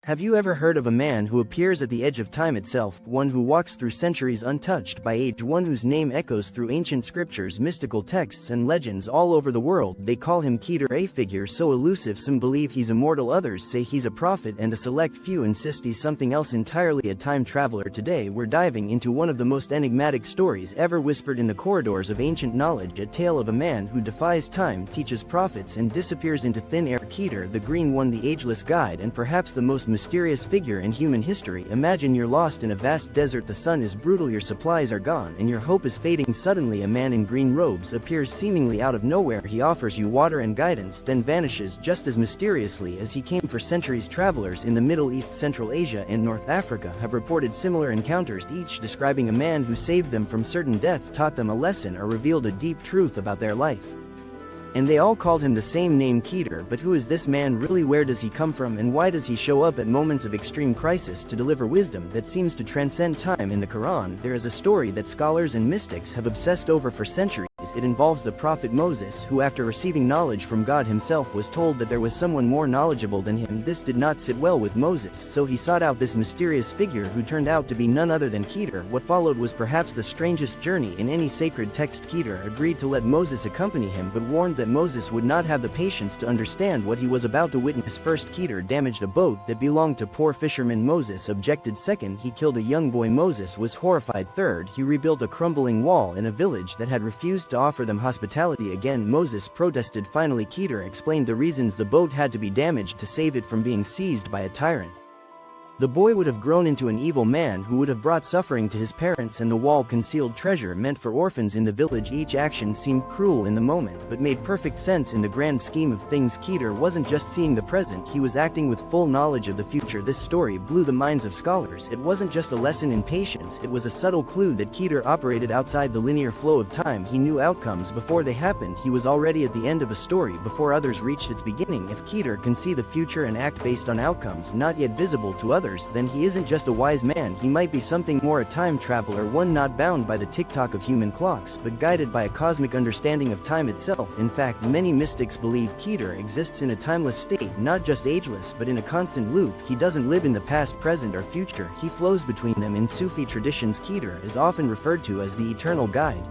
Have you ever heard of a man who appears at the edge of time itself, one who walks through centuries untouched by age, one whose name echoes through ancient scriptures, mystical texts and legends all over the world? They call him Khidr, a figure so elusive some believe he's immortal, others say he's a prophet, and a select few insist he's something else entirely, a time traveler. Today we're diving into one of the most enigmatic stories ever whispered in the corridors of ancient knowledge, a tale of a man who defies time, teaches prophets and disappears into thin air. Khidr the Green One, the ageless guide and perhaps the most mysterious figure in human history. Imagine you're lost in a vast desert, the sun is brutal, your supplies are gone, and your hope is fading. Suddenly a man in green robes appears seemingly out of nowhere. He offers you water and guidance, then vanishes just as mysteriously as he came. For centuries, travelers in the Middle East, Central Asia and North Africa have reported similar encounters, each describing a man who saved them from certain death, taught them a lesson or revealed a deep truth about their life. And they all called him the same name, Khidr. But who is this man really? Where does he come from, and why does he show up at moments of extreme crisis to deliver wisdom that seems to transcend time? In the Quran, there is a story that scholars and mystics have obsessed over for centuries. It involves the prophet Moses, who after receiving knowledge from God himself was told that there was someone more knowledgeable than him. This did not sit well with Moses, so he sought out this mysterious figure who turned out to be none other than Khidr. What followed was perhaps the strangest journey in any sacred text. Khidr agreed to let Moses accompany him, but warned that Moses would not have the patience to understand what he was about to witness. First, Khidr damaged a boat that belonged to poor fishermen. Moses objected. Second, he killed a young boy. Moses was horrified. Third, he rebuilt a crumbling wall in a village that had refused to offer them hospitality. Again, Moses protested. Finally, Khidr explained the reasons the boat had to be damaged to save it from being seized by a tyrant. The boy would have grown into an evil man who would have brought suffering to his parents, and the wall concealed treasure meant for orphans in the village. Each action seemed cruel in the moment, but made perfect sense in the grand scheme of things. Khidr wasn't just seeing the present, he was acting with full knowledge of the future. This story blew the minds of scholars. It wasn't just a lesson in patience, it was a subtle clue that Khidr operated outside the linear flow of time. He knew outcomes before they happened. He was already at the end of a story before others reached its beginning. If Khidr can see the future and act based on outcomes not yet visible to others, then he isn't just a wise man, he might be something more, a time traveler, one not bound by the tick-tock of human clocks, but guided by a cosmic understanding of time itself. In fact, many mystics believe Khidr exists in a timeless state, not just ageless but in a constant loop. He doesn't live in the past, present or future, he flows between them. In Sufi traditions, Khidr is often referred to as the eternal guide,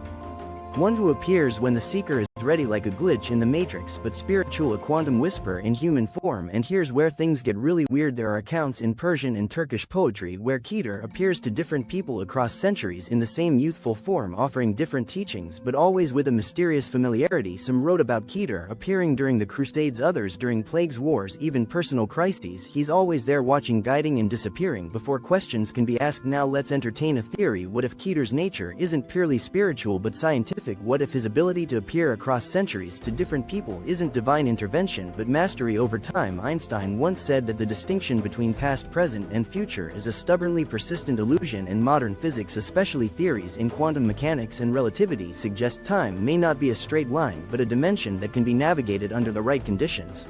one who appears when the seeker is ready, like a glitch in the matrix, but spiritual, a quantum whisper in human form. And here's where things get really weird. There are accounts in Persian and Turkish poetry where Khidr appears to different people across centuries in the same youthful form, offering different teachings but always with a mysterious familiarity. Some wrote about Khidr appearing during the Crusades, others during plagues, wars, even personal crises. He's always there, watching, guiding and disappearing before questions can be asked. Now let's entertain a theory. What if Khidr's nature isn't purely spiritual but scientific? What if his ability to appear across centuries to different people isn't divine intervention but mastery over time? Einstein once said that the distinction between past, present and future is a stubbornly persistent illusion, and modern physics, especially theories in quantum mechanics and relativity, suggest time may not be a straight line but a dimension that can be navigated under the right conditions.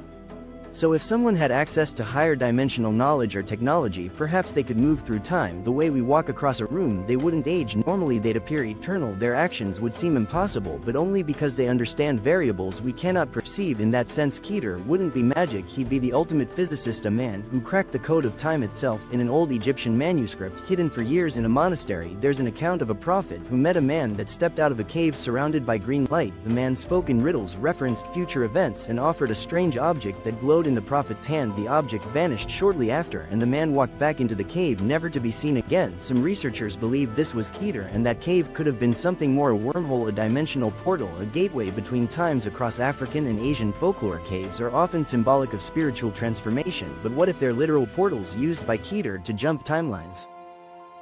So if someone had access to higher dimensional knowledge or technology, perhaps they could move through time. The way we walk across a room, they wouldn't age. Normally they'd appear eternal. Their actions would seem impossible, but only because they understand variables we cannot perceive. In that sense, Khidr wouldn't be magic, he'd be the ultimate physicist, a man who cracked the code of time itself. In an old Egyptian manuscript hidden for years in a monastery, there's an account of a prophet who met a man that stepped out of a cave surrounded by green light. The man spoke in riddles, referenced future events and offered a strange object that glowed in the prophet's hand. The object vanished shortly after, and the man walked back into the cave, never to be seen again. Some researchers believe this was Khidr, and that cave could have been something more, a wormhole, a dimensional portal, a gateway between times. Across African and Asian folklore, caves are often symbolic of spiritual transformation, but what if they're literal portals used by Khidr to jump timelines?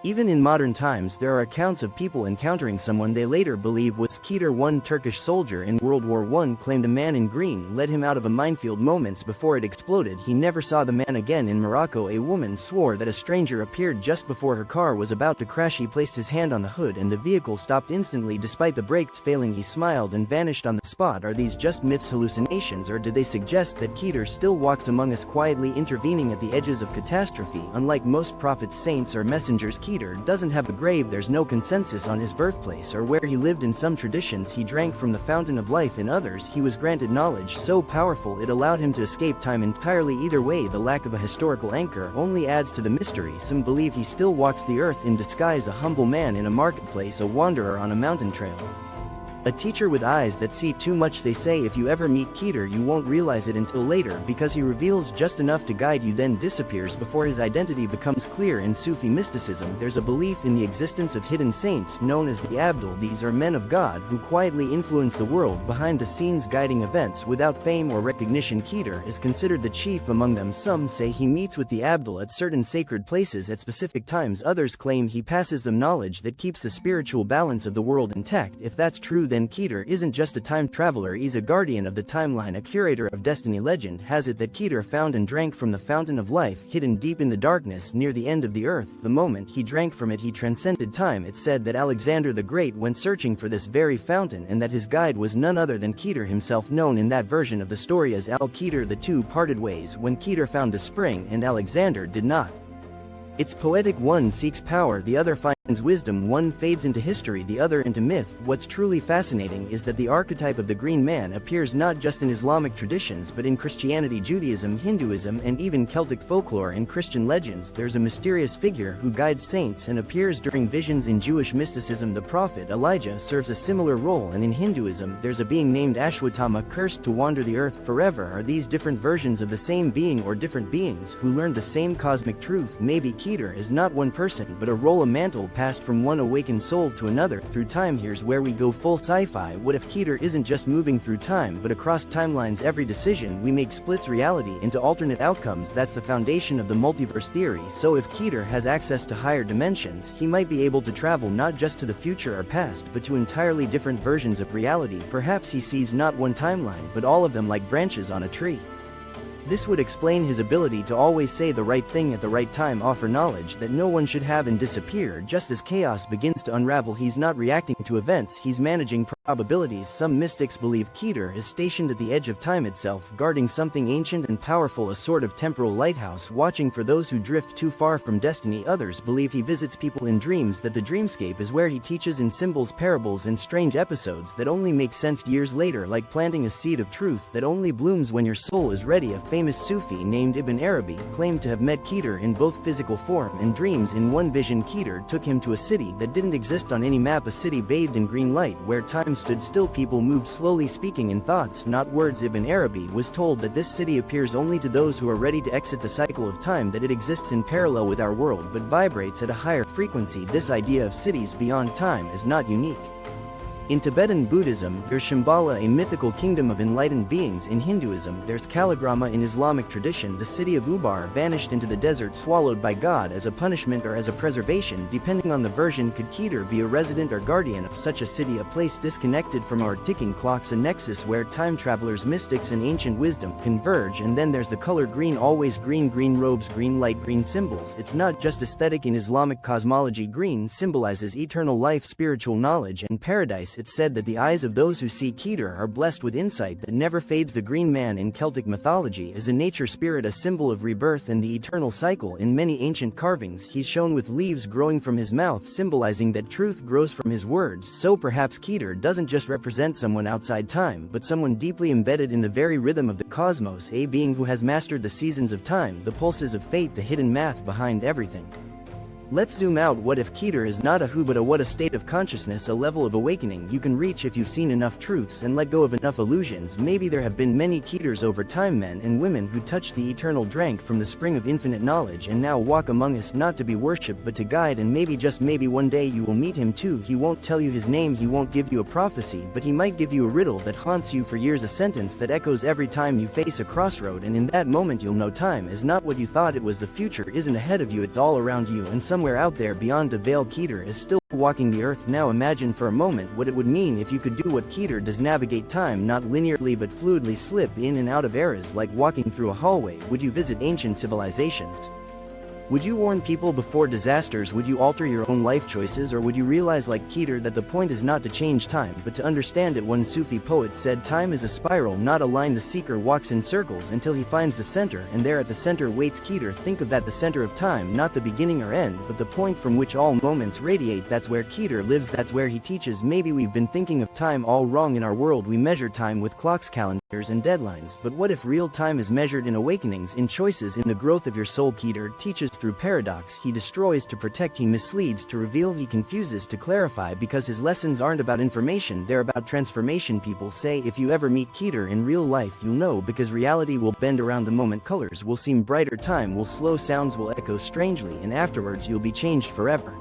Even in modern times, there are accounts of people encountering someone they later believe was Khidr. One Turkish soldier in World War I claimed a man in green led him out of a minefield moments before it exploded. He never saw the man again. In Morocco, a woman swore that a stranger appeared just before her car was about to crash. He placed his hand on the hood and the vehicle stopped instantly despite the brakes failing. He smiled and vanished on the spot. Are these just myths, hallucinations, or do they suggest that Khidr still walks among us, quietly intervening at the edges of catastrophe? Unlike most prophets, saints or messengers, Khidr doesn't have a grave. There's no consensus on his birthplace or where he lived. In some traditions he drank from the fountain of life, in others he was granted knowledge so powerful it allowed him to escape time entirely. Either way, the lack of a historical anchor only adds to the mystery. Some believe he still walks the earth in disguise, a humble man in a marketplace, a wanderer on a mountain trail, a teacher with eyes that see too much. They say if you ever meet Khidr you won't realize it until later, because he reveals just enough to guide you, then disappears before his identity becomes clear. In Sufi mysticism there's a belief in the existence of hidden saints known as the Abdul. These are men of God who quietly influence the world behind the scenes, guiding events without fame or recognition. Khidr is considered the chief among them. Some say he meets with the Abdul at certain sacred places at specific times. Others claim he passes them knowledge that keeps the spiritual balance of the world intact. If that's true, then Khidr isn't just a time traveler, he's a guardian of the timeline, a curator of destiny. Legend has it that Khidr found and drank from the fountain of life, hidden deep in the darkness near the end of the earth. The moment he drank from it he transcended time. It's said that Alexander the Great went searching for this very fountain, and that his guide was none other than Khidr himself, known in that version of the story as Al-Khidr. The two parted ways when Khidr found the spring and Alexander did not. It's poetic. One seeks power, the other finds wisdom. One fades into history, the other into myth. What's truly fascinating is that the archetype of the green man appears not just in Islamic traditions but in Christianity, Judaism, Hinduism, and even Celtic folklore. In Christian legends there's a mysterious figure who guides saints and appears during visions. In Jewish mysticism the prophet Elijah serves a similar role, and in Hinduism there's a being named Ashwatthama, cursed to wander the earth forever. Are these different versions of the same being, or different beings who learned the same cosmic truth? Maybe Khidr is not one person but a role, a mantle passed from one awakened soul to another through time. Here's where we go full sci-fi. What if Khidr isn't just moving through time but across timelines? Every decision we make splits reality into alternate outcomes. That's the foundation of the multiverse theory. So if Khidr has access to higher dimensions, he might be able to travel not just to the future or past but to entirely different versions of reality. Perhaps he sees not one timeline but all of them, like branches on a tree. This would explain his ability to always say the right thing at the right time, offer knowledge that no one should have, and disappear just as chaos begins to unravel. He's not reacting to events, he's managing probabilities. Some mystics believe Khidr is stationed at the edge of time itself, guarding something ancient and powerful, a sort of temporal lighthouse, watching for those who drift too far from destiny. Others believe he visits people in dreams, that the dreamscape is where he teaches in symbols, parables, and strange episodes that only make sense years later, like planting a seed of truth that only blooms when your soul is ready. A famous Sufi named Ibn Arabi claimed to have met Khidr in both physical form and dreams. In one vision Khidr took him to a city that didn't exist on any map, a city bathed in green light where time stood still. People moved slowly, speaking in thoughts, not words. Ibn Arabi was told that this city appears only to those who are ready to exit the cycle of time, that it exists in parallel with our world but vibrates at a higher frequency. This idea of cities beyond time is not unique. In Tibetan Buddhism, there's Shambhala, a mythical kingdom of enlightened beings. In Hinduism, there's Kalagrama. In Islamic tradition, the city of Ubar vanished into the desert, swallowed by God as a punishment or as a preservation, depending on the version. Could Khidr be a resident or guardian of such a city, a place disconnected from our ticking clocks, a nexus where time travelers, mystics, and ancient wisdom converge? And then there's the color green, always green, green robes, green light, green symbols. It's not just aesthetic. In Islamic cosmology, green symbolizes eternal life, spiritual knowledge, and paradise. It's said that the eyes of those who see Khidr are blessed with insight that never fades. The green man in Celtic mythology is a nature spirit, a symbol of rebirth and the eternal cycle. In many ancient carvings, he's shown with leaves growing from his mouth, symbolizing that truth grows from his words. So perhaps Khidr doesn't just represent someone outside time, but someone deeply embedded in the very rhythm of the cosmos, a being who has mastered the seasons of time, the pulses of fate, the hidden math behind everything. Let's zoom out. What if Khidr is not a who but a what? A state of consciousness, a level of awakening you can reach if you've seen enough truths and let go of enough illusions. Maybe there have been many Khidrs over time, men and women who touched the eternal, drank from the spring of infinite knowledge, and now walk among us, not to be worshipped but to guide. And maybe, just maybe, one day you will meet him too. He won't tell you his name, he won't give you a prophecy, but he might give you a riddle that haunts you for years, a sentence that echoes every time you face a crossroad. And in that moment you'll know time is not what you thought it was. The future isn't ahead of you, it's all around you, and somewhere out there beyond the veil Khidr is still walking the earth. Now imagine for a moment what it would mean if you could do what Khidr does, navigate time not linearly but fluidly, slip in and out of eras like walking through a hallway. Would you visit ancient civilizations? Would you warn people before disasters? Would you alter your own life choices, or would you realize like Khidr that the point is not to change time but to understand it? One Sufi poet said, "Time is a spiral, not a line. The seeker walks in circles until he finds the center, and there at the center waits Khidr." Think of that, the center of time, not the beginning or end, but the point from which all moments radiate. That's where Khidr lives, that's where he teaches. Maybe we've been thinking of time all wrong. In our world we measure time with clocks, calendars and deadlines, but what if real time is measured in awakenings, in choices, in the growth of your soul? Khidr teaches through paradox. He destroys to protect, he misleads to reveal, he confuses to clarify, because his lessons aren't about information, they're about transformation. People say if you ever meet Khidr in real life you'll know, because reality will bend around the moment, colors will seem brighter, time will slow, sounds will echo strangely, and afterwards you'll be changed forever.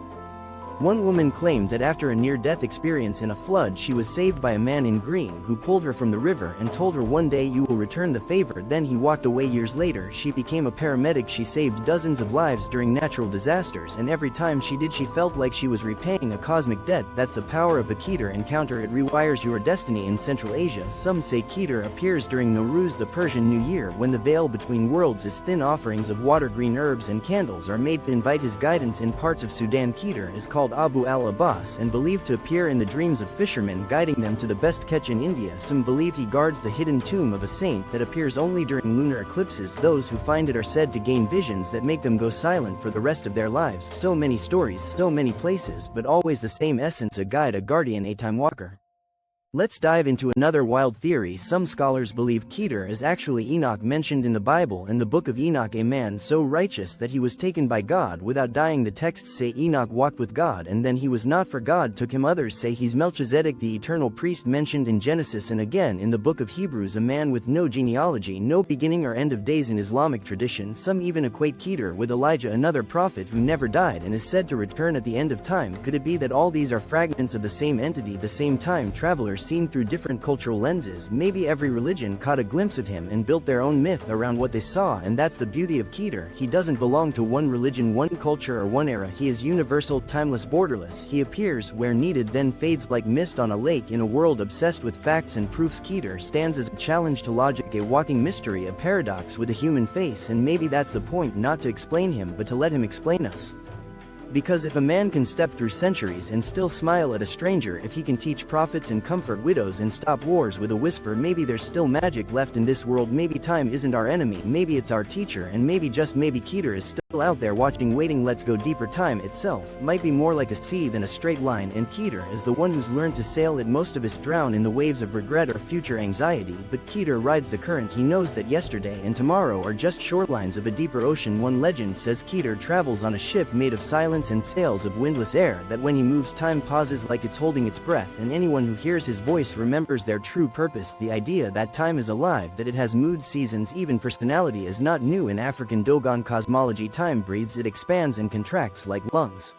One woman claimed that after a near-death experience in a flood she was saved by a man in green who pulled her from the river and told her, "One day you will return the favor." Then he walked away. Years later she became a paramedic. She saved dozens of lives during natural disasters, and every time she did she felt like she was repaying a cosmic debt. That's the power of a Khidr encounter. It rewires your destiny. In Central Asia some say Khidr appears during Nowruz, the Persian New Year, when the veil between worlds is thin. Offerings of water, green herbs and candles are made to invite his guidance. In parts of Sudan Khidr is called Abu al-Abbas and believed to appear in the dreams of fishermen, guiding them to the best catch. In India some believe he guards the hidden tomb of a saint that appears only during lunar eclipses. Those who find it are said to gain visions that make them go silent for the rest of their lives. So many stories, so many places, but always the same essence: a guide, a guardian, a time walker. Let's dive into another wild theory. Some scholars believe Khidr is actually Enoch, mentioned in the Bible in the book of Enoch, a man so righteous that he was taken by God without dying. The texts say Enoch walked with God and then he was not, for God took him. Others say he's Melchizedek, the eternal priest mentioned in Genesis and again in the book of Hebrews, a man with no genealogy, no beginning or end of days. In Islamic tradition some even equate Khidr with Elijah, another prophet who never died and is said to return at the end of time. Could it be that all these are fragments of the same entity, the same time traveler seen through different cultural lenses? Maybe every religion caught a glimpse of him and built their own myth around what they saw, and that's the beauty of Khidr. He doesn't belong to one religion, one culture or one era. He is universal, timeless, borderless. He appears where needed, then fades like mist on a lake. In a world obsessed with facts and proofs, Khidr stands as a challenge to logic, a walking mystery, a paradox with a human face. And maybe that's the point, not to explain him but to let him explain us. Because if a man can step through centuries and still smile at a stranger, if he can teach prophets and comfort widows and stop wars with a whisper, maybe there's still magic left in this world. Maybe time isn't our enemy, maybe it's our teacher, and maybe, just maybe, Khidr is still out there watching, waiting. Let's go deeper. Time itself might be more like a sea than a straight line, and Khidr is the one who's learned to sail it. Most of us drown in the waves of regret or future anxiety, but Khidr rides the current. He knows that yesterday and tomorrow are just shorelines of a deeper ocean. One legend says Khidr travels on a ship made of silence and sails of windless air, that when he moves time pauses like it's holding its breath, and anyone who hears his voice remembers their true purpose. The idea that time is alive, that it has moods, seasons, even personality is not new. In African Dogon cosmology, time breathes, it expands and contracts like lungs.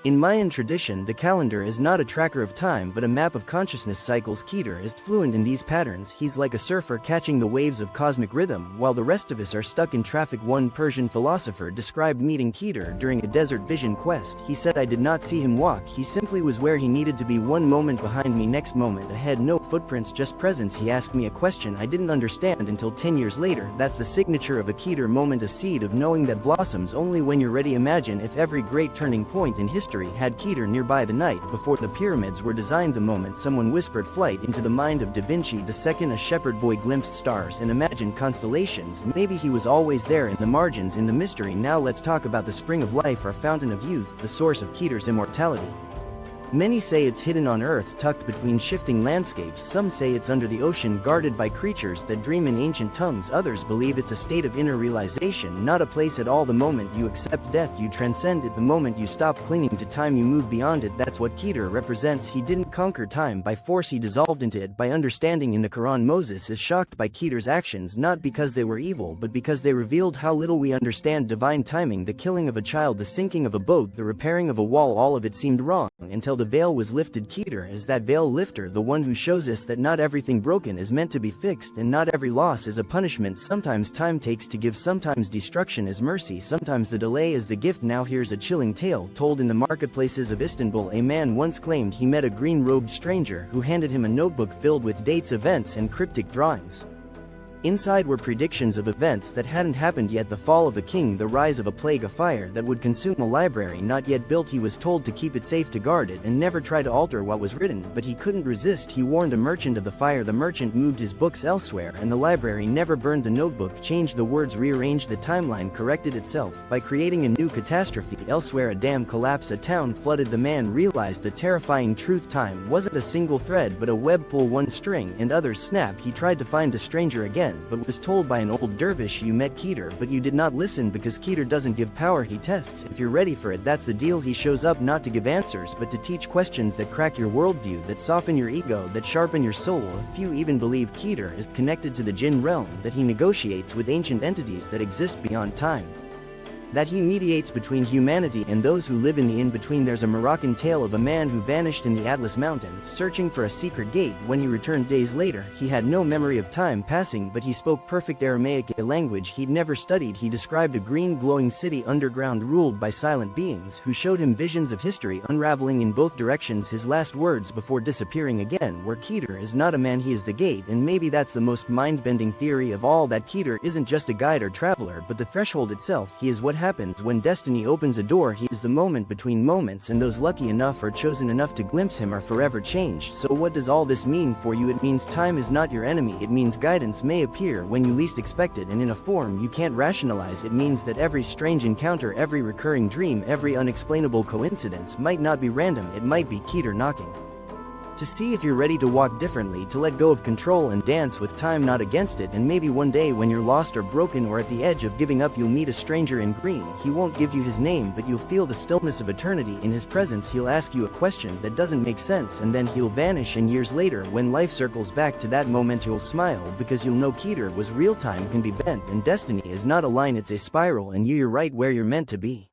In Mayan tradition, the calendar is not a tracker of time but a map of consciousness cycles. Khidr is fluent in these patterns. He's like a surfer catching the waves of cosmic rhythm, while the rest of us are stuck in traffic. One Persian philosopher described meeting Khidr during a desert vision quest. He said, "I did not see him walk, he simply was where he needed to be. One moment behind me, next moment ahead, no footprints, just presence. He asked me a question I didn't understand until 10 years later." That's the signature of a Khidr moment, a seed of knowing that blossoms only when you're ready. Imagine if every great turning point in history had Khidr nearby. The night before the pyramids were designed, the moment someone whispered flight into the mind of Da Vinci. The second a shepherd boy glimpsed stars and imagined constellations. Maybe he was always there in the margins, in the mystery. Now let's talk about the spring of life, our fountain of youth, the source of Khidr's immortality. Many say it's hidden on earth, tucked between shifting landscapes. Some say it's under the ocean, guarded by creatures that dream in ancient tongues. Others believe it's a state of inner realization, not a place at all. The moment you accept death, you transcend it. The moment you stop clinging to time, you move beyond it. That's what Khidr represents. He didn't conquer time by force, he dissolved into it by understanding. In the Quran, Moses is shocked by Khidr's actions, not because they were evil but because they revealed how little we understand divine timing. The killing of a child, the sinking of a boat, the repairing of a wall, all of it seemed wrong until the veil was lifted. Khidr is that veil lifter, the one who shows us that not everything broken is meant to be fixed, and not every loss is a punishment. Sometimes time takes to give, sometimes destruction is mercy, sometimes the delay is the gift. Now here's a chilling tale told in the marketplaces of Istanbul. A man once claimed he met a green-robed stranger who handed him a notebook filled with dates, events, and cryptic drawings. Inside were predictions of events that hadn't happened yet: the fall of a king, the rise of a plague, a fire that would consume a library not yet built. He was told to keep it safe, to guard it, and never try to alter what was written, but he couldn't resist. He warned a merchant of the fire. The merchant moved his books elsewhere, and the library never burned. The notebook changed the words, rearranged the timeline, corrected itself by creating a new catastrophe elsewhere. A dam collapse, a town flooded. The man realized the terrifying truth: time wasn't a single thread but a web. Pull one string and others snap. He tried to find the stranger again, but was told by an old dervish, you met Khidr, but you did not listen, because Khidr doesn't give power, he tests if you're ready for it. That's the deal. He shows up not to give answers but to teach questions that crack your worldview, that soften your ego, that sharpen your soul. A few even believe Khidr is connected to the jinn realm, that he negotiates with ancient entities that exist beyond time, that he mediates between humanity and those who live in the in-between. There's a Moroccan tale of a man who vanished in the Atlas Mountains, searching for a secret gate. When he returned days later, he had no memory of time passing, but he spoke perfect Aramaic, a language he'd never studied. He described a green glowing city underground ruled by silent beings who showed him visions of history unraveling in both directions. His last words before disappearing again were, Khidr is not a man, he is the gate. And maybe that's the most mind-bending theory of all, that Khidr isn't just a guide or traveler, but the threshold itself. He is what happens when destiny opens a door. He is the moment between moments, and those lucky enough or chosen enough to glimpse him are forever changed. So what does all this mean for you? It means time is not your enemy. It means guidance may appear when you least expect it, and in a form you can't rationalize. It means that every strange encounter, every recurring dream, every unexplainable coincidence might not be random. It might be Khidr knocking to see if you're ready to walk differently, to let go of control and dance with time, not against it. And maybe one day when you're lost or broken or at the edge of giving up, you'll meet a stranger in green. He won't give you his name, but you'll feel the stillness of eternity in his presence. He'll ask you a question that doesn't make sense, and then he'll vanish. And years later, when life circles back to that moment, you'll smile, because you'll know Khidr was real. Time can be bent, and destiny is not a line, it's a spiral, and you're right where you're meant to be.